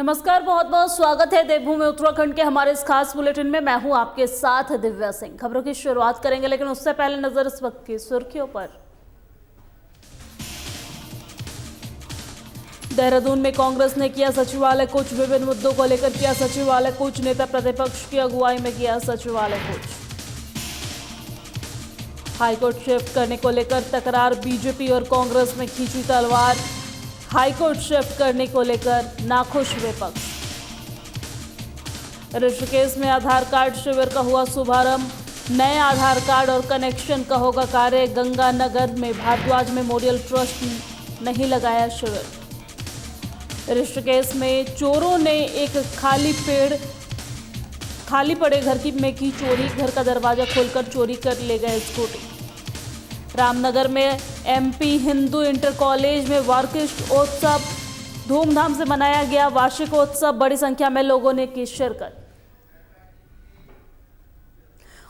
नमस्कार, बहुत बहुत स्वागत है देवभूमि उत्तराखंड के हमारे इस खास बुलेटिन में। मैं हूं आपके साथ दिव्या सिंह। खबरों की शुरुआत करेंगे, लेकिन उससे पहले नजर इस वक्त की सुर्खियों पर। देहरादून में कांग्रेस ने किया सचिवालय कूच। विभिन्न मुद्दों को लेकर किया सचिवालय कूच। नेता प्रतिपक्ष की अगुवाई में किया सचिवालय कूच। हाईकोर्ट शिफ्ट करने को लेकर तकरार। बीजेपी और कांग्रेस में खींची तलवार। हाईकोर्ट शिफ्ट करने को लेकर नाखुश विपक्ष। ऋषिकेश में आधार कार्ड शिविर का हुआ शुभारंभ। नए आधार कार्ड और कनेक्शन का होगा कार्य। गंगानगर में भारद्वाज मेमोरियल ट्रस्ट नहीं लगाया शिविर। ऋषिकेश में चोरों ने एक खाली पड़े घर में की चोरी। घर का दरवाजा खोलकर चोरी कर ले गए स्कूटी। रामनगर में एमपी हिंदू इंटर कॉलेज में वार्षिकोत्सव धूमधाम से मनाया गया। वार्षिकोत्सव बड़ी संख्या में लोगों ने की शिरकत।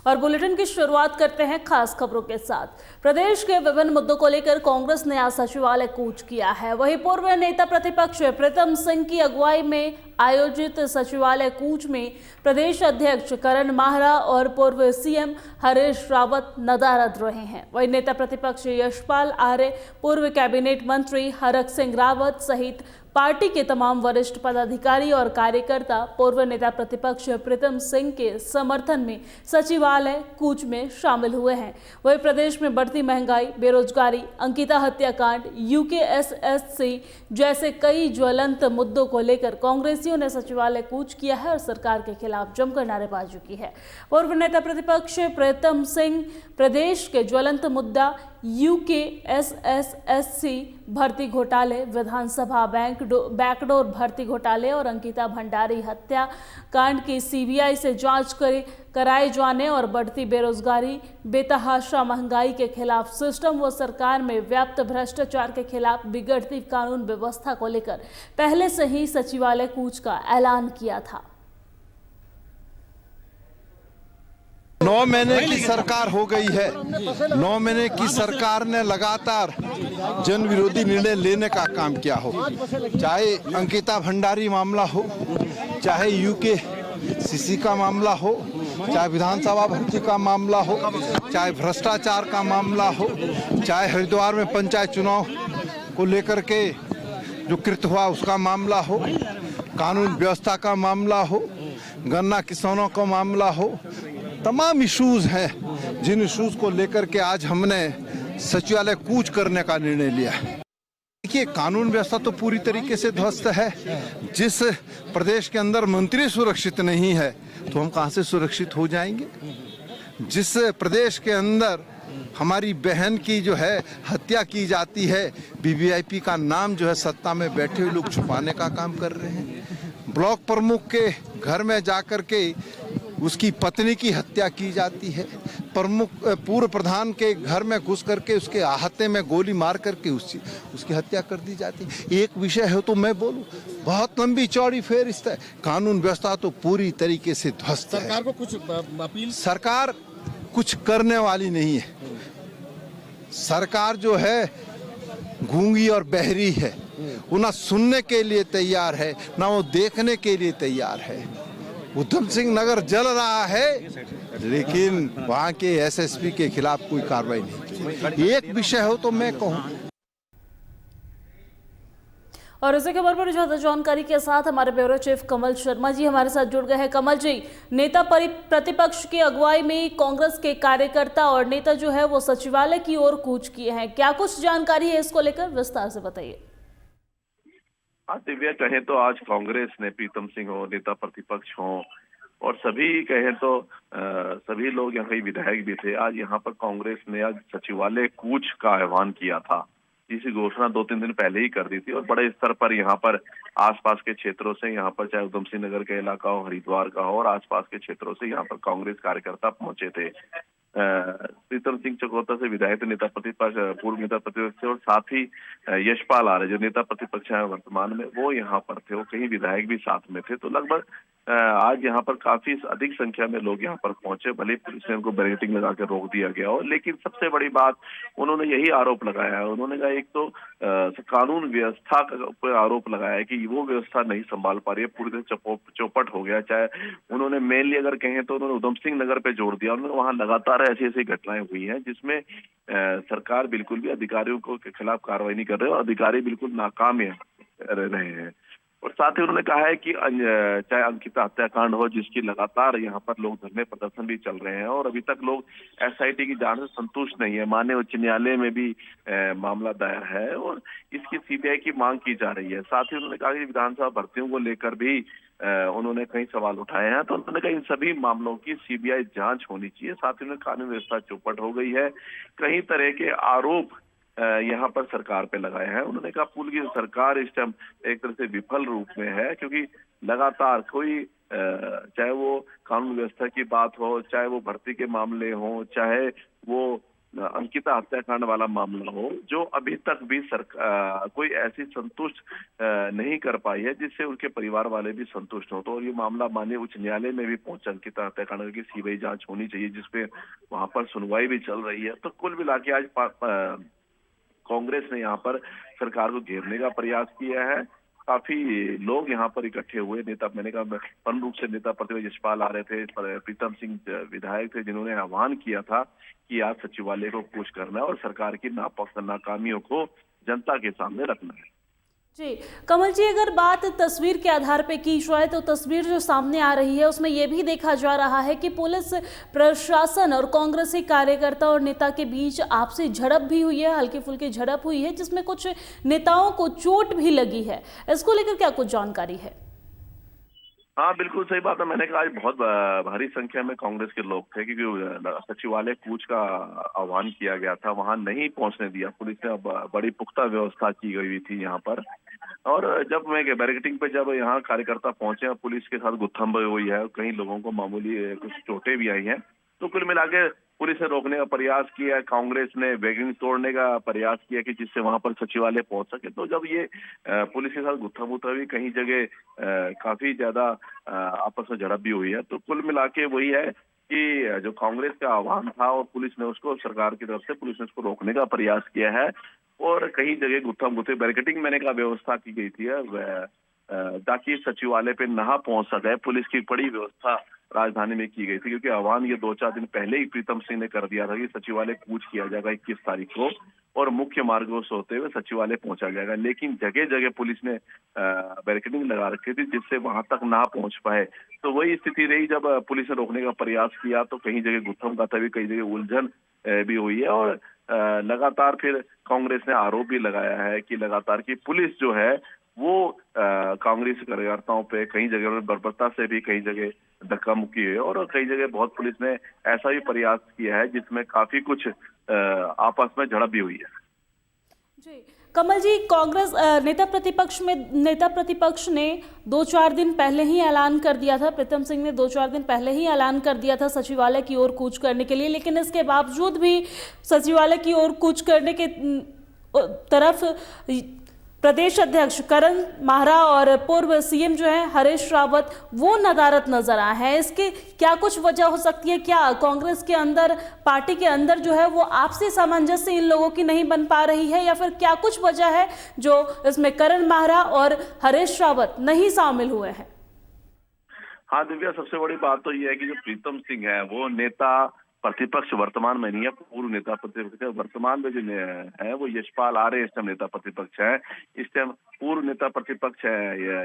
और बुलेटिन की शुरुआत करते हैं खास खबरों के साथ। प्रदेश के विभिन्न मुद्दों को लेकर कांग्रेस ने आज सचिवालय कूच किया है। वहीं पूर्व नेता प्रतिपक्ष प्रीतम सिंह की अगुवाई में आयोजित सचिवालय कूच में प्रदेश अध्यक्ष करण माहरा और पूर्व सीएम हरीश रावत नदारद रहे हैं। वहीं नेता प्रतिपक्ष यशपाल आर्य, पूर्व कैबिनेट मंत्री हरक सिंह रावत सहित पार्टी के तमाम वरिष्ठ पदाधिकारी और कार्यकर्ता पूर्व नेता प्रतिपक्ष प्रीतम सिंह के समर्थन में सचिवालय कूच में शामिल हुए हैं। वहीं प्रदेश में बढ़ती महंगाई, बेरोजगारी, अंकिता हत्याकांड, यूकेएसएससी जैसे कई ज्वलंत मुद्दों को लेकर कांग्रेसियों ने सचिवालय कूच किया है और सरकार के खिलाफ जमकर नारेबाजी की है। पूर्व नेता प्रतिपक्ष प्रीतम सिंह प्रदेश के ज्वलंत मुद्दा यूकेएसएससी भर्ती घोटाले, विधानसभा बैकडोर भर्ती घोटाले और अंकिता भंडारी हत्याकांड की सीबीआई से जांच कराए जाने और बढ़ती बेरोजगारी, बेतहाशा महंगाई के खिलाफ सिस्टम व सरकार में व्याप्त भ्रष्टाचार के खिलाफ बिगड़ती कानून व्यवस्था को लेकर पहले से ही सचिवालय कूच का ऐलान किया था। 9 महीने की सरकार हो गई है। 9 महीने की सरकार ने लगातार जन विरोधी निर्णय लेने का काम किया हो, चाहे अंकिता भंडारी मामला हो, चाहे यूकेसीसी का मामला हो, चाहे विधानसभा भर्ती का मामला हो, चाहे भ्रष्टाचार का मामला हो, चाहे हरिद्वार में पंचायत चुनाव को लेकर के जो कृत्य हुआ उसका मामला हो, कानून व्यवस्था का मामला हो, गन्ना किसानों का मामला हो, तमाम इश्यूज हैं जिन इश्यूज को लेकर के आज हमने सचिवालय कूच करने का निर्णय लिया है। देखिए, कानून व्यवस्था तो पूरी तरीके से ध्वस्त है। जिस प्रदेश के अंदर मंत्री सुरक्षित नहीं है तो हम कहां से सुरक्षित हो जाएंगे। जिस प्रदेश के अंदर हमारी बहन की जो है हत्या की जाती है, वीवीआईपी का नाम जो है सत्ता में बैठे हुए लोग छुपाने का काम कर रहे हैं। ब्लॉक प्रमुख के घर में जाकर के उसकी पत्नी की हत्या की जाती है। पूर्व प्रधान के घर में घुस करके उसके आहते में गोली मार करके उसकी हत्या कर दी जाती है। एक विषय है तो मैं बोलूं, बहुत लंबी चौड़ी फेरिस्त है। कानून व्यवस्था तो पूरी तरीके से ध्वस्त है। सरकार को कुछ अपील, सरकार कुछ करने वाली नहीं है। सरकार जो है गूंगी और बहरी है। वो ना सुनने के लिए तैयार है, ना वो देखने के लिए तैयार है। उधम सिंह नगर जल रहा है, लेकिन वहां के एसएसपी के खिलाफ कोई कार्रवाई नहीं की। एक विषय हो तो मैं कहूं। और इसी खबर पर ज्यादा जानकारी के साथ हमारे ब्यूरो चीफ कमल शर्मा जी हमारे साथ जुड़ गए हैं। कमल जी, नेता प्रतिपक्ष की अगुवाई में कांग्रेस के कार्यकर्ता और नेता जो है वो सचिवालय की ओर कूच किए हैं, क्या कुछ जानकारी है इसको लेकर, विस्तार से बताइए। दिव्या, कहें तो आज कांग्रेस ने प्रीतम सिंह हो, नेता प्रतिपक्ष हो और सभी कहें तो सभी लोग यहाँ के विधायक भी थे। आज यहाँ पर कांग्रेस ने आज सचिवालय कूच का आह्वान किया था, जिसकी घोषणा 2-3 दिन पहले ही कर दी थी और बड़े स्तर पर यहाँ पर आसपास के क्षेत्रों से, यहाँ पर चाहे उधम सिंह नगर का इलाका हो, हरिद्वार का हो और आसपास के क्षेत्रों से यहाँ पर कांग्रेस कार्यकर्ता पहुंचे थे। प्रीतम सिंह चकोता से विधायक नेता प्रतिपक्ष, पूर्व नेता प्रतिपक्ष थे, और साथ ही यशपाल आर्य जो नेता प्रतिपक्ष है वर्तमान में, वो यहाँ पर थे, वो कई विधायक भी साथ में थे। तो लगभग आज यहाँ पर काफी अधिक संख्या में लोग यहाँ पर पहुंचे, भले पुलिस ने उनको बैरिकेडिंग लगा कर रोक दिया गया हो, लेकिन सबसे बड़ी बात उन्होंने यही आरोप लगाया है। उन्होंने कहा एक तो कानून व्यवस्था पर आरोप लगाया है कि वो व्यवस्था नहीं संभाल पा रही है, पूरी तरह चौपट हो गया। चाहे उन्होंने मेनली अगर कहें तो उन्होंने उधम सिंह नगर पे जोड़ दिया, उन्होंने वहां लगातार ऐसी ऐसी घटनाएं हुई हैं जिसमें सरकार बिल्कुल भी अधिकारियों को के खिलाफ कार्रवाई नहीं कर रहे और अधिकारी बिल्कुल नाकाम रह रहे हैं। और साथ ही उन्होंने कहा है कि चाहे अंकिता हत्याकांड हो, जिसकी लगातार यहाँ पर लोग धरने प्रदर्शन भी चल रहे हैं और अभी तक लोग एसआईटी की जांच से संतुष्ट नहीं है। माननीय उच्च न्यायालय में भी मामला दायर है और इसकी सीबीआई की मांग की जा रही है। साथ ही उन्होंने कहा कि विधानसभा भर्तियों को लेकर भी उन्होंने कई सवाल उठाए हैं, तो उन्होंने कहा इन सभी मामलों की सीबीआई जांच होनी चाहिए। साथ ही उन्होंने कानून व्यवस्था चौपट हो गई है, कई तरह के आरोप यहाँ पर सरकार पे लगाए हैं। उन्होंने कहा पूरी सरकार इस टाइम एक तरह से विफल रूप में है, क्योंकि लगातार कोई चाहे वो कानून व्यवस्था की बात हो, चाहे वो भर्ती के मामले हो, चाहे वो अंकिता हत्याकांड वाला मामला हो, जो अभी तक भी सरकार कोई ऐसी संतुष्ट नहीं कर पाई है जिससे उनके परिवार वाले भी संतुष्ट हो। तो ये मामला माननीय उच्च न्यायालय में भी पहुंचा, अंकिता हत्याकांड की सीबीआई जांच होनी चाहिए, जिसपे वहां पर सुनवाई भी चल रही है। तो कुल मिला के आज कांग्रेस ने यहाँ पर सरकार को घेरने का प्रयास किया है। काफी लोग यहाँ पर इकट्ठे हुए। नेता, मैंने कहा पूर्ण रूप से नेता प्रतिपक्ष यशपाल आर्य थे, प्रीतम सिंह विधायक थे, जिन्होंने आह्वान किया था कि आज सचिवालय को कूच करना है और सरकार की नाकामियों को जनता के सामने रखना है। जी कमल जी, अगर बात तस्वीर के आधार पे की जाए तो तस्वीर जो सामने आ रही है उसमें यह भी देखा जा रहा है कि पुलिस प्रशासन और कांग्रेसी कार्यकर्ता और नेता के बीच आपसी झड़प भी हुई है, हल्की फुल्की झड़प हुई है, जिसमें कुछ नेताओं को चोट भी लगी है। इसको लेकर क्या कुछ जानकारी है? हाँ, बिल्कुल सही बात है। मैंने कहा आज बहुत भारी संख्या में कांग्रेस के लोग थे, क्योंकि सचिवालय कूच का आह्वान किया गया था, वहां नहीं पहुंचने दिया। पुलिस ने बड़ी पुख्ता व्यवस्था की गई थी यहाँ पर। और जब मैं बैरिकेडिंग पे जब यहाँ कार्यकर्ता पहुंचे, पुलिस के साथ गुत्थम हुई है, कई लोगों को मामूली कुछ चोटें भी आई हैं। तो कुल मिला के पुलिस ने रोकने का प्रयास किया, कांग्रेस ने बैरिकेडिंग तोड़ने का प्रयास किया कि जिससे वहां पर सचिवालय पहुंच सके। तो जब ये पुलिस के साथ गुत्थम हुई, कहीं जगह काफी ज्यादा आपस में झड़प भी हुई है। तो कुल मिला के वही है कि जो कांग्रेस का आह्वान था और पुलिस ने उसको, सरकार की तरफ से पुलिस ने उसको रोकने का प्रयास किया है और कहीं जगह गुत्थम बैरिकेडिंग मैंने कहा व्यवस्था की गई थी ताकि सचिवालय पे ना पहुंच सके। पुलिस की बड़ी व्यवस्था राजधानी में की गई थी, क्योंकि आह्वान ये 2-4 दिन पहले ही प्रीतम सिंह ने कर दिया था कि सचिवालय कूच किया जाएगा 21 तारीख को और मुख्य मार्गों से होते हुए सचिवालय पहुंचा जाएगा। लेकिन जगह जगह पुलिस ने बैरिकेडिंग लगा रखी थी जिससे वहां तक ना पहुंच पाए। तो वही स्थिति रही, जब पुलिस ने रोकने का प्रयास किया तो कहीं जगह गुत्थम का था, कई जगह उलझन भी हुई है। और लगातार फिर कांग्रेस ने आरोप भी लगाया है कि लगातार की पुलिस जो है वो कांग्रेस कार्यकर्ताओं पे कई जगह बर्बरता से भी कई जगह धक्का मुक्की है और कई जगह बहुत पुलिस ने ऐसा भी प्रयास किया है जिसमें काफी कुछ आपस में झड़प भी हुई है। जी कमल जी, कांग्रेस नेता प्रतिपक्ष ने 2-4 दिन पहले ही ऐलान कर दिया था, प्रीतम सिंह ने 2-4 दिन पहले ही ऐलान कर दिया था सचिवालय की ओर कूच करने के लिए, लेकिन इसके बावजूद भी सचिवालय की ओर कूच करने के तरफ प्रदेश अध्यक्ष करण माहरा और पूर्व सीएम जो है हरीश रावत वो नदारद नजर आए हैं। इसके क्या कुछ वजह हो सकती है? क्या कांग्रेस के अंदर, पार्टी के अंदर जो है वो आपसी सामंजस्य इन लोगों की नहीं बन पा रही है, या फिर क्या कुछ वजह है जो इसमें करण माहरा और हरीश रावत नहीं शामिल हुए हैं? हाँ दिव्या, सबसे बड़ी बात तो यह है कि जो प्रीतम सिंह है वो नेता प्रतिपक्ष वर्तमान में नहीं है, पूर्व नेता प्रतिपक्ष है। वर्तमान में जो है वो यशपाल आर्य इस टाइम नेता प्रतिपक्ष है। इस टाइम पूर्व नेता प्रतिपक्ष है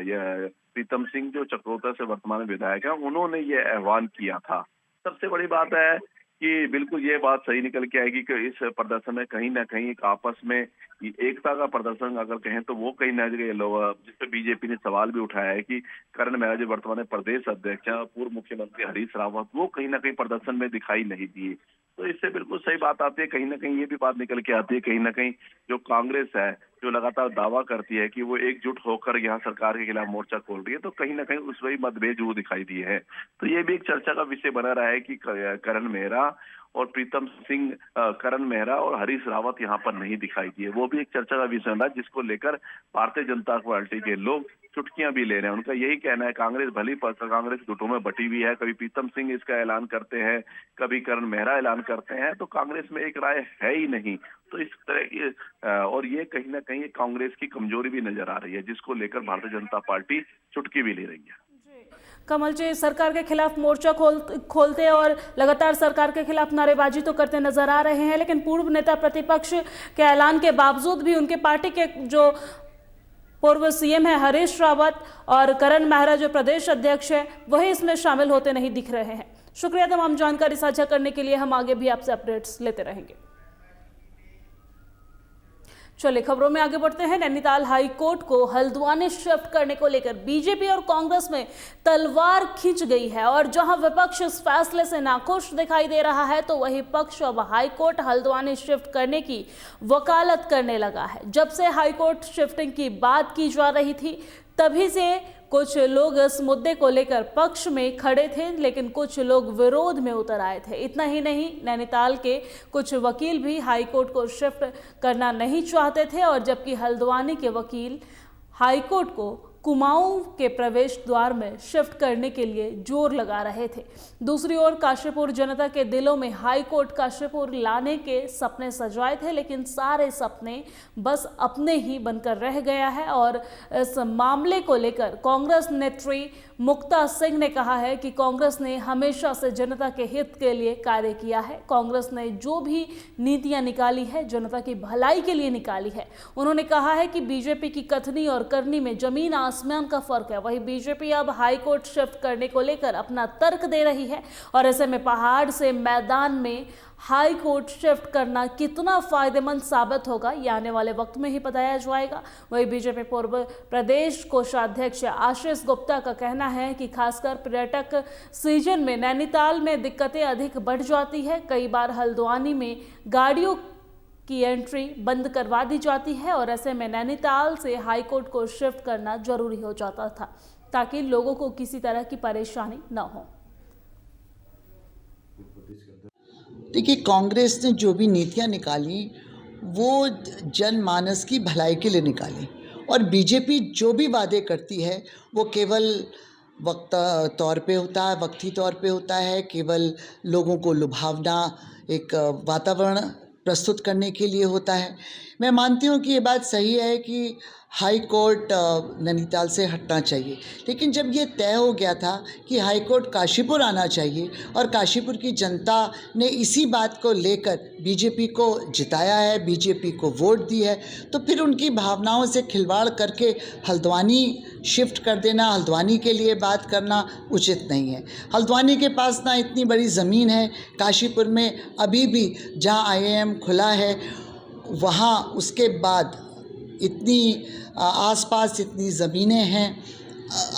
ये प्रीतम सिंह जो चक्रोता से वर्तमान में विधायक है, उन्होंने ये आह्वान किया था। सबसे बड़ी बात है कि बिल्कुल ये बात सही निकल के आएगी कि इस प्रदर्शन में कहीं ना कहीं एक आपस में एकता का प्रदर्शन अगर कहें तो वो कहीं ना कहीं लोग, जिसपे बीजेपी ने सवाल भी उठाया है कि करण माहरा जो वर्तमान में प्रदेश अध्यक्ष है, पूर्व मुख्यमंत्री हरीश रावत, वो कहीं ना कहीं प्रदर्शन में दिखाई नहीं दिए। तो इससे बिल्कुल सही बात आती है, कहीं ना कहीं ये भी बात निकल के आती है, कहीं ना कहीं जो कांग्रेस है जो लगातार दावा करती है कि वो एकजुट होकर यहाँ सरकार के खिलाफ मोर्चा खोल रही है, तो कहीं ना कहीं उस वही मतभेद जरूर दिखाई दिए हैं। तो ये भी एक चर्चा का विषय बना रहा है कि करण मेहरा और प्रीतम सिंह, करण मेहरा और हरीश रावत यहाँ पर नहीं दिखाई दिए। वो भी एक चर्चा का विषय था जिसको लेकर भारतीय जनता पार्टी के लोग चुटकियां भी ले रहे हैं। उनका यही कहना है कांग्रेस भली कांग्रेस गुटों में बटी हुई है, कभी प्रीतम सिंह इसका ऐलान करते हैं, कभी करण मेहरा ऐलान करते हैं, तो कांग्रेस में एक राय है ही नहीं। तो इस तरह और ये कहीं ना कहीं कांग्रेस की कमजोरी भी नजर आ रही है, जिसको लेकर भारतीय जनता पार्टी चुटकी भी ले रही है। कमल जी, सरकार के खिलाफ मोर्चा खोलते और लगातार सरकार के खिलाफ नारेबाजी तो करते नजर आ रहे हैं, लेकिन पूर्व नेता प्रतिपक्ष के ऐलान के बावजूद भी उनके पार्टी के जो पूर्व सीएम है हरीश रावत और करण मेहरा जो प्रदेश अध्यक्ष है, वही इसमें शामिल होते नहीं दिख रहे हैं। शुक्रिया तमाम जानकारी साझा करने के लिए। हम आगे भी आपसे अपडेट्स लेते रहेंगे। चलिए खबरों में आगे बढ़ते हैं। नैनीताल हाई कोर्ट को हल्द्वानी शिफ्ट करने को लेकर बीजेपी और कांग्रेस में तलवार खींच गई है और जहां विपक्ष इस फैसले से नाखुश दिखाई दे रहा है, तो वही पक्ष अब हाई कोर्ट हल्द्वानी शिफ्ट करने की वकालत करने लगा है। जब से हाई कोर्ट शिफ्टिंग की बात की जा रही थी, तभी से कुछ लोग इस मुद्दे को लेकर पक्ष में खड़े थे, लेकिन कुछ लोग विरोध में उतर आए थे। इतना ही नहीं, नैनीताल के कुछ वकील भी हाई कोर्ट को शिफ्ट करना नहीं चाहते थे, और जबकि हल्द्वानी के वकील हाई कोर्ट को कुमाऊं के प्रवेश द्वार में शिफ्ट करने के लिए जोर लगा रहे थे। दूसरी ओर काशीपुर जनता के दिलों में हाई कोर्ट काशीपुर लाने के सपने सजाए थे, लेकिन सारे सपने बस अपने ही बनकर रह गया है। और इस मामले को लेकर कांग्रेस नेत्री मुक्ता सिंह ने कहा है कि कांग्रेस ने हमेशा से जनता के हित के लिए कार्य किया है। कांग्रेस ने जो भी नीतियां निकाली है, जनता की भलाई के लिए निकाली है। उन्होंने कहा है कि बीजेपी की कथनी और करनी में जमीन आसमान का फर्क है। वही बीजेपी अब हाई कोर्ट शिफ्ट करने को लेकर अपना तर्क दे रही है, और ऐसे में पहाड़ से मैदान में हाई कोर्ट शिफ्ट करना कितना फायदेमंद साबित होगा, ये आने वाले वक्त में ही बताया जाएगा। वही बीजेपी पूर्व प्रदेश कोषाध्यक्ष आशीष गुप्ता का कहना है कि खासकर पर्यटक सीजन में नैनीताल में दिक्कतें अधिक बढ़ जाती है। कई बार हल्द्वानी में गाड़ियों की एंट्री बंद करवा दी जाती है, और ऐसे में नैनीताल से हाई कोर्ट को शिफ्ट करना जरूरी हो जाता था, ताकि लोगों को किसी तरह की परेशानी न हो। देखिए, कांग्रेस ने जो भी नीतियां निकाली वो जनमानस की भलाई के लिए निकाली, और बीजेपी जो भी वादे करती है वो केवल वक्ती तौर पे होता है, केवल लोगों को लुभावना एक वातावरण प्रस्तुत करने के लिए होता है। मैं मानती हूँ कि ये बात सही है कि हाई कोर्ट नैनीताल से हटना चाहिए, लेकिन जब ये तय हो गया था कि हाई कोर्ट काशीपुर आना चाहिए और काशीपुर की जनता ने इसी बात को लेकर बीजेपी को जिताया है, बीजेपी को वोट दी है, तो फिर उनकी भावनाओं से खिलवाड़ करके हल्द्वानी शिफ्ट कर देना, हल्द्वानी के लिए बात करना उचित नहीं है। हल्द्वानी के पास ना इतनी बड़ी ज़मीन है, काशीपुर में अभी भी जहाँ IIM खुला है वहाँ उसके बाद इतनी आसपास इतनी ज़मीनें हैं,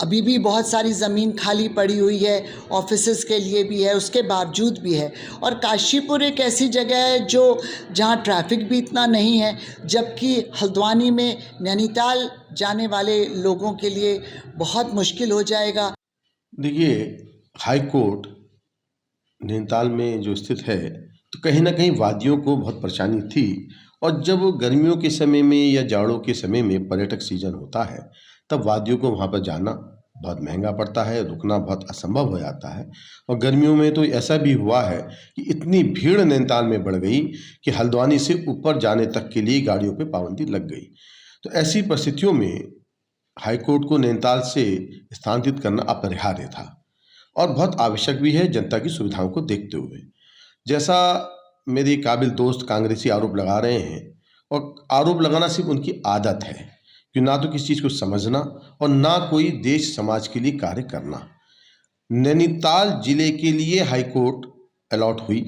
अभी भी बहुत सारी ज़मीन खाली पड़ी हुई है, ऑफिसेज़ के लिए भी है, उसके बावजूद भी है। और काशीपुर एक ऐसी जगह है जो जहाँ ट्रैफिक भी इतना नहीं है, जबकि हल्द्वानी में नैनीताल जाने वाले लोगों के लिए बहुत मुश्किल हो जाएगा। देखिए, हाई कोर्ट नैनीताल में जो स्थित है, तो कहीं ना कहीं वादियों को बहुत परेशानी थी, और जब गर्मियों के समय में या जाड़ों के समय में पर्यटक सीजन होता है, तब वादियों को वहाँ पर जाना बहुत महंगा पड़ता है, रुकना बहुत असंभव हो जाता है। और गर्मियों में तो ऐसा भी हुआ है कि इतनी भीड़ नैनीताल में बढ़ गई कि हल्द्वानी से ऊपर जाने तक के लिए गाड़ियों पे पाबंदी लग गई। तो ऐसी परिस्थितियों में हाई कोर्ट को नैनीताल से स्थानांतरित करना अपरिहार्य था, और बहुत आवश्यक भी है जनता की सुविधाओं को देखते हुए। जैसा मेरे काबिल दोस्त कांग्रेसी आरोप लगा रहे हैं, और आरोप लगाना सिर्फ उनकी आदत है कि ना तो किसी चीज़ को समझना और ना कोई देश समाज के लिए कार्य करना। नैनीताल जिले के लिए हाई कोर्ट अलॉट हुई,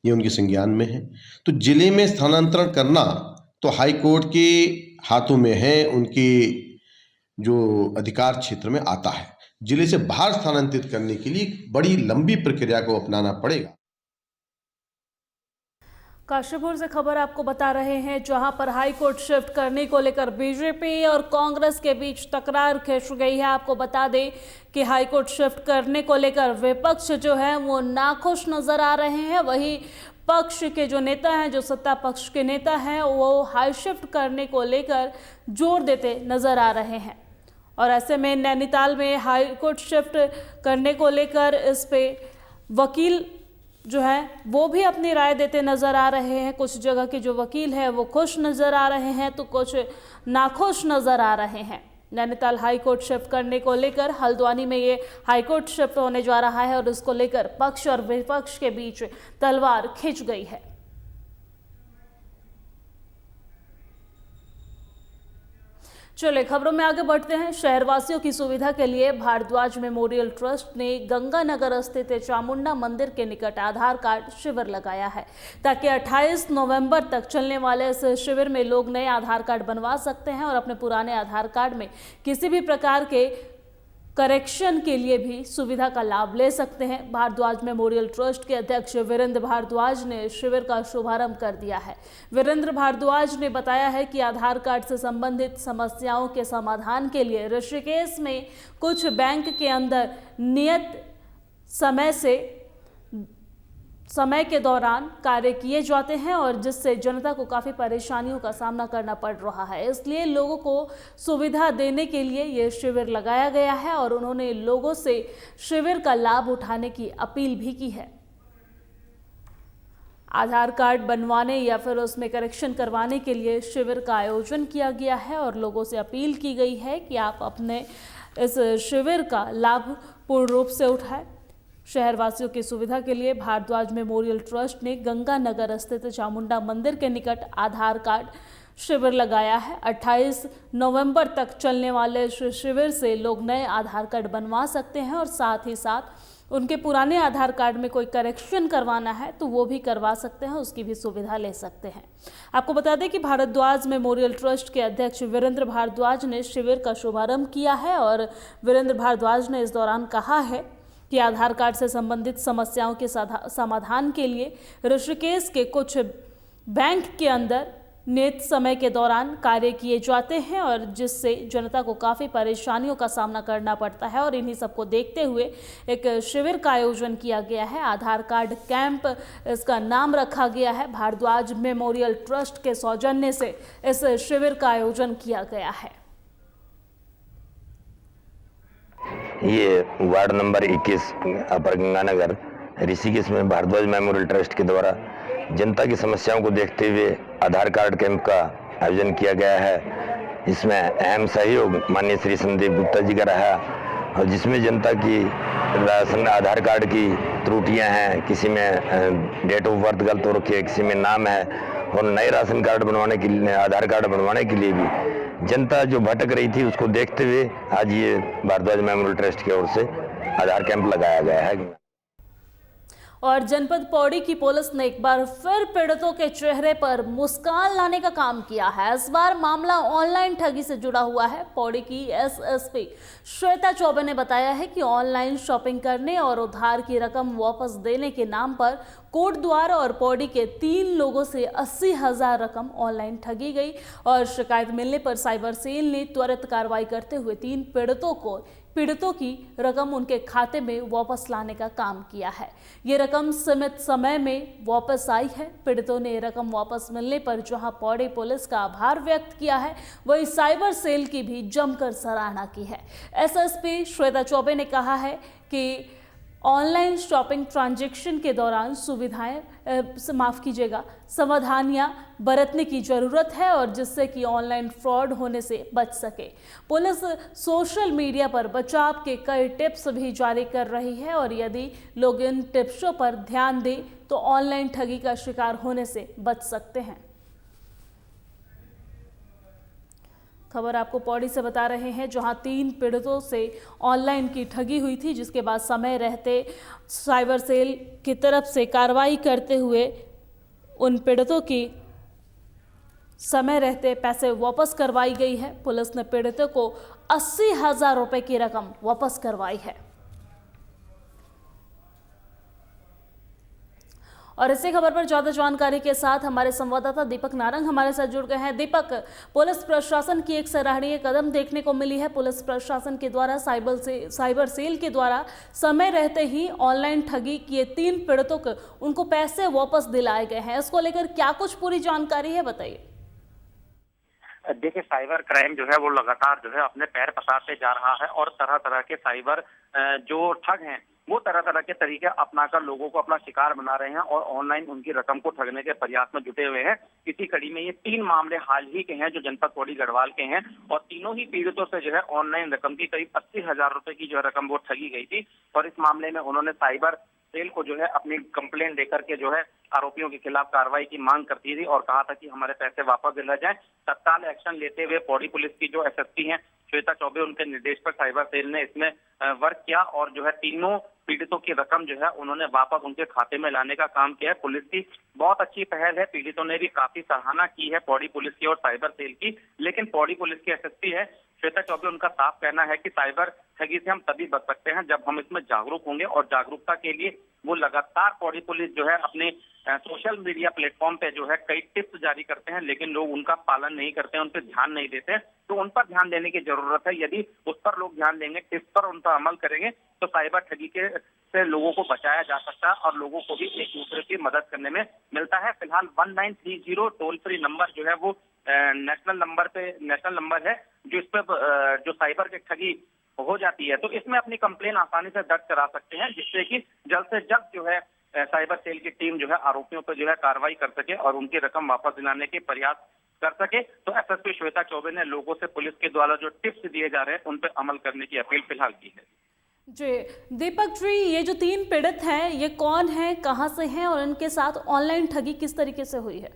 ये उनके संज्ञान में है, तो जिले में स्थानांतरण करना तो हाई कोर्ट के हाथों में है, उनके जो अधिकार क्षेत्र में आता है। जिले से बाहर स्थानांतरित करने के लिए बड़ी लंबी प्रक्रिया को अपनाना पड़ेगा। काशीपुर से खबर आपको बता रहे हैं, जहां पर हाई कोर्ट शिफ्ट करने को लेकर बीजेपी और कांग्रेस के बीच तकरार खिंच गई है। आपको बता दें कि हाई कोर्ट शिफ्ट करने को लेकर विपक्ष जो है वो नाखुश नजर आ रहे हैं। वही पक्ष के जो नेता हैं, जो सत्ता पक्ष के नेता हैं, वो हाई शिफ्ट करने को लेकर जोर देते नजर आ रहे हैं। और ऐसे में नैनीताल में हाई कोर्ट शिफ्ट करने को लेकर इस पे वकील जो है वो भी अपनी राय देते नजर आ रहे हैं। कुछ जगह के जो वकील हैं वो खुश नजर आ रहे हैं तो कुछ नाखुश नजर आ रहे हैं। नैनीताल हाई कोर्ट शिफ्ट करने को लेकर हल्द्वानी में ये हाई कोर्ट शिफ्ट होने जा रहा है और इसको लेकर पक्ष और विपक्ष के बीच तलवार खिंच गई है। चलिए खबरों में आगे बढ़ते हैं। शहरवासियों की सुविधा के लिए भारद्वाज मेमोरियल ट्रस्ट ने गंगानगर स्थित चामुंडा मंदिर के निकट आधार कार्ड शिविर लगाया है, ताकि 28 नवंबर तक चलने वाले इस शिविर में लोग नए आधार कार्ड बनवा सकते हैं और अपने पुराने आधार कार्ड में किसी भी प्रकार के करेक्शन के लिए भी सुविधा का लाभ ले सकते हैं। भारद्वाज मेमोरियल ट्रस्ट के अध्यक्ष वीरेंद्र भारद्वाज ने शिविर का शुभारंभ कर दिया है। वीरेंद्र भारद्वाज ने बताया है कि आधार कार्ड से संबंधित समस्याओं के समाधान के लिए ऋषिकेश में कुछ बैंक के अंदर नियत समय के दौरान कार्य किए जाते हैं और जिससे जनता को काफ़ी परेशानियों का सामना करना पड़ रहा है। इसलिए लोगों को सुविधा देने के लिए ये शिविर लगाया गया है और उन्होंने लोगों से शिविर का लाभ उठाने की अपील भी की है। आधार कार्ड बनवाने या फिर उसमें करेक्शन करवाने के लिए शिविर का आयोजन किया गया है और लोगों से अपील की गई है कि आप अपने इस शिविर का लाभ पूर्ण रूप से उठाएं। शहरवासियों की सुविधा के लिए भारद्वाज मेमोरियल ट्रस्ट ने गंगानगर स्थित चामुंडा मंदिर के निकट आधार कार्ड शिविर लगाया है। 28 नवंबर तक चलने वाले शिविर से लोग नए आधार कार्ड बनवा सकते हैं और साथ ही साथ उनके पुराने आधार कार्ड में कोई करेक्शन करवाना है तो वो भी करवा सकते हैं, उसकी भी सुविधा ले सकते हैं। आपको बता दें कि भारद्वाज मेमोरियल ट्रस्ट के अध्यक्ष वीरेंद्र भारद्वाज ने शिविर का शुभारंभ किया है और वीरेंद्र भारद्वाज ने इस दौरान कहा है कि आधार कार्ड से संबंधित समस्याओं के समाधान के लिए ऋषिकेश के कुछ बैंक के अंदर नियत समय के दौरान कार्य किए जाते हैं और जिससे जनता को काफ़ी परेशानियों का सामना करना पड़ता है और इन्हीं सबको देखते हुए एक शिविर का आयोजन किया गया है। आधार कार्ड कैंप इसका नाम रखा गया है। भारद्वाज मेमोरियल ट्रस्ट के सौजन्य से इस शिविर का आयोजन किया गया है। ये वार्ड नंबर 21 अपर गंगानगर ऋषिकेश में भारद्वाज मेमोरियल ट्रस्ट के द्वारा जनता की समस्याओं को देखते हुए आधार कार्ड कैंप का आयोजन किया गया है। इसमें अहम सहयोग माननीय श्री संदीप गुप्ता जी का रहा और जिसमें जनता की आधार कार्ड की त्रुटियां हैं, किसी में डेट ऑफ बर्थ गलत हो रखी है, किसी में नाम है और नए राशन कार्ड बनवाने के लिए, आधार कार्ड बनवाने के लिए भी जनता जो भटक रही थी उसको देखते हुए आज ये भारद्वाज मेमोरियल ट्रस्ट की ओर से आधार कैंप लगाया गया है। और जनपद पौड़ी की पुलिस ने एक बार फिर पीड़ितों के चेहरे पर मुस्कान लाने का काम किया है। इस बार मामला ऑनलाइन ठगी से जुड़ा हुआ है। पौड़ी की एसएसपी श्वेता चौबे ने बताया है कि ऑनलाइन शॉपिंग करने और उधार की रकम वापस देने के नाम पर कोटद्वार और पौड़ी के 3 लोगों से 80,000 रकम ऑनलाइन ठगी गई और शिकायत मिलने पर साइबर सेल ने त्वरित कार्रवाई करते हुए 3 पीड़ितों की रकम उनके खाते में वापस लाने का काम किया है। ये रकम सीमित समय में वापस आई है। पीड़ितों ने रकम वापस मिलने पर जहां पौड़ी पुलिस का आभार व्यक्त किया है, वहीं साइबर सेल की भी जमकर सराहना की है। एसएसपी श्वेता चौबे ने कहा है कि ऑनलाइन शॉपिंग ट्रांजैक्शन के दौरान सावधानियां बरतने की ज़रूरत है और जिससे कि ऑनलाइन फ्रॉड होने से बच सके। पुलिस सोशल मीडिया पर बचाव के कई टिप्स भी जारी कर रही है और यदि लोग इन टिप्सों पर ध्यान दें तो ऑनलाइन ठगी का शिकार होने से बच सकते हैं। खबर आपको पौड़ी से बता रहे हैं, जहां 3 पीड़ितों से ऑनलाइन की ठगी हुई थी, जिसके बाद समय रहते साइबर सेल की तरफ से कार्रवाई करते हुए उन पीड़ितों की समय रहते पैसे वापस करवाई गई है। पुलिस ने पीड़ितों को 80,000 रुपए की रकम वापस करवाई है। और इसी खबर पर ज्यादा जानकारी के साथ हमारे संवाददाता दीपक नारंग हमारे साथ जुड़ गए हैं। दीपक, पुलिस प्रशासन की एक सराहनीय कदम देखने को मिली है। पुलिस प्रशासन के द्वारा साइबर सेल के द्वारा समय रहते ही ऑनलाइन ठगी किए 3 पीड़ितों को उनको पैसे वापस दिलाए गए हैं। इसको लेकर क्या कुछ पूरी जानकारी है, बताइए। देखिए, साइबर क्राइम जो है वो लगातार जो है अपने पैर पसारते जा रहा है और तरह तरह के साइबर जो ठग हैं वो तरह तरह के तरीके अपनाकर लोगों को अपना शिकार बना रहे हैं और ऑनलाइन उनकी रकम को ठगने के प्रयास में जुटे हुए हैं। इसी कड़ी में ये 3 मामले हाल ही के हैं जो जनपद पौड़ी गढ़वाल के हैं और तीनों ही पीड़ितों से जो है ऑनलाइन रकम की करीब 80,000 रुपए की जो है रकम वो ठगी गई थी और इस मामले में उन्होंने साइबर सेल को जो है अपनी कंप्लेंट देकर के जो है आरोपियों के खिलाफ कार्रवाई की मांग करती थी और कहा था कि हमारे पैसे वापस दिला जाए। तत्काल एक्शन लेते हुए पौड़ी पुलिस की जो एसएसपी हैं श्वेता चौबे, उनके निर्देश पर साइबर सेल ने इसमें वर्क किया और जो है तीनों पीड़ितों की रकम जो है उन्होंने वापस उनके खाते में लाने का काम किया है। पुलिस की बहुत अच्छी पहल है, पीड़ितों ने भी काफी सराहना की है पौड़ी पुलिस की और साइबर सेल की। लेकिन पौड़ी पुलिस की एसएसपी है श्वेता चौबे, उनका साफ कहना है कि साइबर ठगी से हम तभी बच सकते हैं जब हम इसमें जागरूक होंगे और जागरूकता के लिए वो लगातार पौड़ी पुलिस जो है अपने सोशल मीडिया प्लेटफॉर्म पे जो है कई टिप्स जारी करते हैं, लेकिन लोग उनका पालन नहीं करते हैं, उन पर ध्यान नहीं देते, तो उन पर ध्यान देने की जरूरत है। यदि उस पर लोग ध्यान देंगे, टिप्स पर उन पर अमल करेंगे तो साइबर ठगी के से लोगों को बचाया जा सकता है और लोगों को भी एक दूसरे की मदद करने में मिलता है। फिलहाल 1930 टोल फ्री नंबर जो है वो नेशनल नंबर है जो इस पर जो साइबर के ठगी हो जाती है तो इसमें अपनी कंप्लेन आसानी से दर्ज करा सकते हैं, जिससे कि जल्द से जल्द जो है साइबर सेल की टीम जो है आरोपियों पर जो है कार्रवाई कर सके और उनकी रकम वापस दिलाने के प्रयास कर सके। तो एसएसपी श्वेता चौबे ने लोगों से पुलिस के द्वारा जो टिप्स दिए जा रहे हैं उन पर अमल करने की अपील फिलहाल की है। जी दीपक जी, ये जो 3 पीड़ित हैं ये कौन है, कहां से हैं और इनके साथ ऑनलाइन ठगी किस तरीके से हुई है?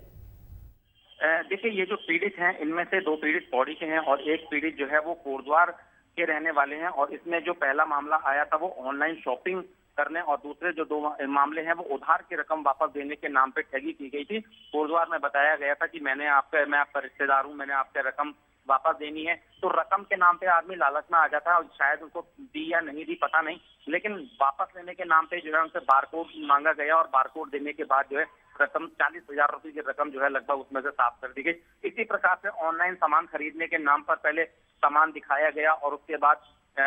देखिए, ये जो पीड़ित हैं इनमें से 2 पीड़ित पौड़ी के हैं और एक पीड़ित जो है वो कोटद्वार के रहने वाले हैं और इसमें जो पहला मामला आया था वो ऑनलाइन शॉपिंग करने और दूसरे जो 2 मामले हैं वो उधार की रकम वापस देने के नाम पे ठगी की गई थी। कोटद्वार में बताया गया था कि मैं आपका रिश्तेदार हूँ, मैंने आपका रकम वापस देनी है, तो रकम के नाम पे आदमी लालच में आ जाता है और शायद उनको दी या नहीं दी पता नहीं, लेकिन वापस लेने के नाम पे जो है उनसे बारकोड मांगा गया और बारकोड देने के बाद जो है रकम 40,000 रुपए की रकम जो है लगभग उसमें से साफ कर दी गई। इसी प्रकार से ऑनलाइन सामान खरीदने के नाम पर पहले सामान दिखाया गया और उसके बाद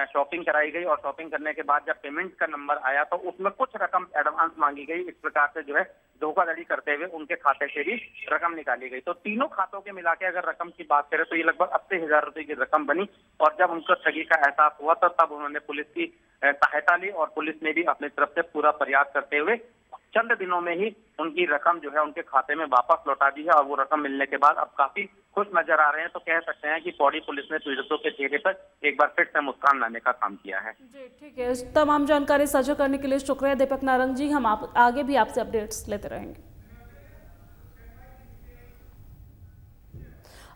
शॉपिंग कराई गई और शॉपिंग करने के बाद जब पेमेंट का नंबर आया तो उसमें कुछ रकम एडवांस मांगी गई। इस प्रकार से जो है धोखाधड़ी करते हुए उनके खाते से भी रकम निकाली गई। तो तीनों खातों के मिला के अगर रकम की बात करें तो ये लगभग 80,000 रुपए की रकम बनी और जब उनको ठगी का एहसास हुआ तो तब उन्होंने पुलिस की सहायता ली और पुलिस ने भी अपनी तरफ से पूरा प्रयास करते हुए चंद दिनों में ही उनकी रकम जो है उनके खाते में वापस लौटा दी है और वो रकम मिलने के बाद अब काफी खुश नजर आ रहे हैं। तो कह सकते हैं कि पौड़ी पुलिस ने पीड़ितों के चेहरे पर एक बार फिर से मुस्कान लाने का काम किया है। जी ठीक है, तमाम जानकारी साझा करने के लिए शुक्रिया दीपक नारंग जी। हम आगे भी आपसे अपडेट्स लेते रहेंगे।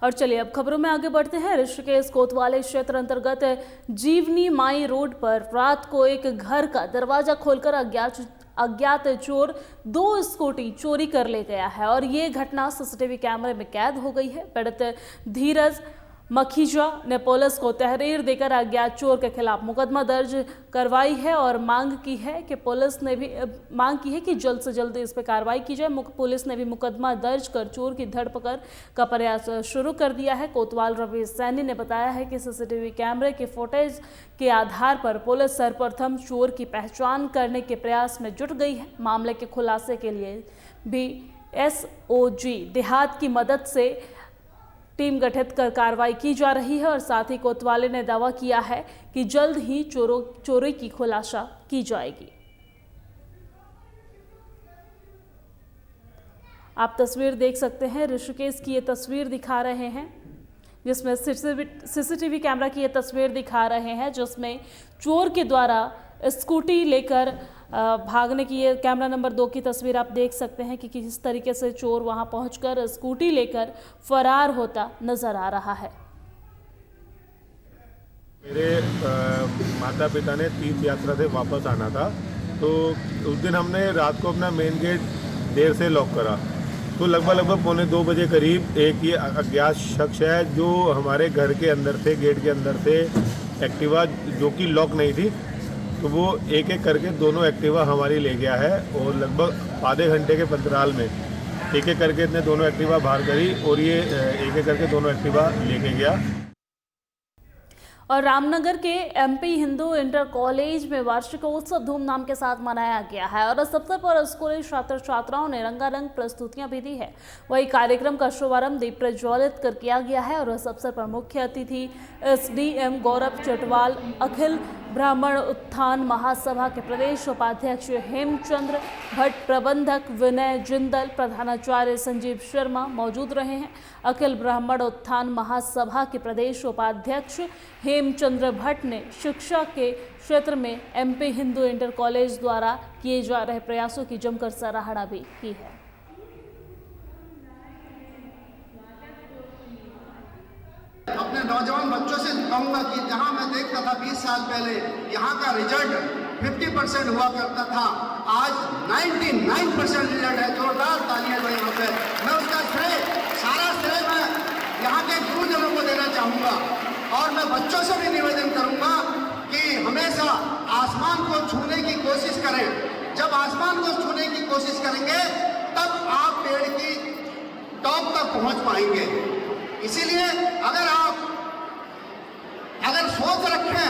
और चलिए अब खबरों में आगे बढ़ते हैं। ऋषिकेश कोतवाली क्षेत्र अंतर्गत जीवनी माई रोड पर रात को एक घर का दरवाजा खोलकर अज्ञात चोर 2 स्कूटी चोरी कर ले गया है और ये घटना सीसीटीवी कैमरे में कैद हो गई है। पीड़ित धीरज मखीजा ने पुलिस को तहरीर देकर अज्ञात चोर के खिलाफ मुकदमा दर्ज करवाई है और मांग की है कि जल्द से जल्द इस पर कार्रवाई की जाए। पुलिस ने भी मुकदमा दर्ज कर चोर की धरपकड़ का प्रयास शुरू कर दिया है। कोतवाल रवि सैनी ने बताया है कि सीसीटीवी कैमरे के फुटेज के आधार पर पुलिस सर्वप्रथम चोर की पहचान करने के प्रयास में जुट गई है। मामले के खुलासे के लिए भी एसओजी देहात की मदद से टीम गठित कर कार्रवाई की जा रही है और साथ ही कोतवाली ने दावा किया है कि जल्द ही चोरी की खुलासा की जाएगी। आप तस्वीर देख सकते हैं, ऋषिकेश की ये तस्वीर दिखा रहे हैं जिसमें सीसीटीवी कैमरा की ये तस्वीर दिखा रहे हैं जिसमें चोर के द्वारा स्कूटी लेकर भागने की, ये कैमरा नंबर 2 की तस्वीर आप देख सकते हैं कि किस तरीके से चोर वहां पहुंचकर स्कूटी लेकर फरार होता नजर आ रहा है। मेरे माता पिता ने तीर्थ यात्रा से वापस आना था तो उस दिन हमने रात को अपना मेन गेट देर से लॉक करा तो लगभग 1:45 बजे करीब एक ये अज्ञात शख्स है जो हमारे घर के अंदर से, गेट के अंदर से एक्टिवा जो कि लॉक नहीं थी तो वो एक एक करके दोनों एक्टिवा हमारी ले गया है और लगभग आधे घंटे के अंतराल में एक एक करके इतने दोनों एक्टिवा बाहर करी और ये एक एक करके दोनों एक्टिवा लेके गया। और रामनगर के एमपी हिंदू इंटर कॉलेज में वार्षिकोत्सव धूमधाम के साथ मनाया गया है और इस अवसर पर स्कूली छात्र छात्राओं ने रंगारंग प्रस्तुतियां भी दी है। वही कार्यक्रम का शुभारंभ दीप प्रज्वलित कर किया गया है और इस अवसर पर मुख्य अतिथि एसडीएम गौरव चटवाल, अखिल ब्राह्मण उत्थान महासभा के प्रदेश उपाध्यक्ष हेमचंद्र भट्ट, प्रबंधक विनय जिंदल, प्रधानाचार्य संजीव शर्मा मौजूद रहे हैं। अखिल ब्राह्मण उत्थान महासभा के प्रदेश उपाध्यक्ष हेमचंद्र भट्ट ने शिक्षा के क्षेत्र में एमपी हिंदू इंटर कॉलेज द्वारा किए जा रहे प्रयासों की जमकर सराहना भी की है। अपने नौजवान बच्चों से कहूंगा कि जहां मैं देखता था 20 साल पहले यहाँ का रिजल्ट 50% हुआ करता था, आज 99% रिजल्ट है। जोरदार तालियां भाई यहाँ पे। मैं उसका सारा श्रेय मैं यहाँ के गुरुजनों को देना चाहूँगा और मैं बच्चों से भी निवेदन करूँगा कि हमेशा आसमान को छूने की कोशिश करें। जब आसमान को छूने की कोशिश करेंगे तब आप पेड़ की टॉप तक पहुँच पाएंगे। इसीलिए अगर सोच रखें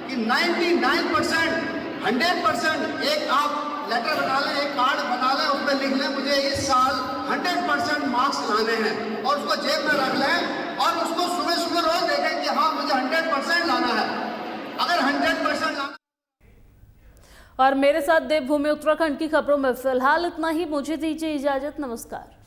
कि 99%, 100% एक आप लेटर बना लें, एक कार्ड बना लें, उसमें लिख लें मुझे इस साल 100% मार्क्स लाने हैं और उसको जेब में रख लें और उसको सुबह सुबह रोज देखें कि हाँ मुझे 100% लाना है। अगर 100% लाना। और मेरे साथ देवभूमि उत्तराखंड की खबरों में फिलहाल इतना ही। मुझे दीजिए इजाजत। नमस्कार।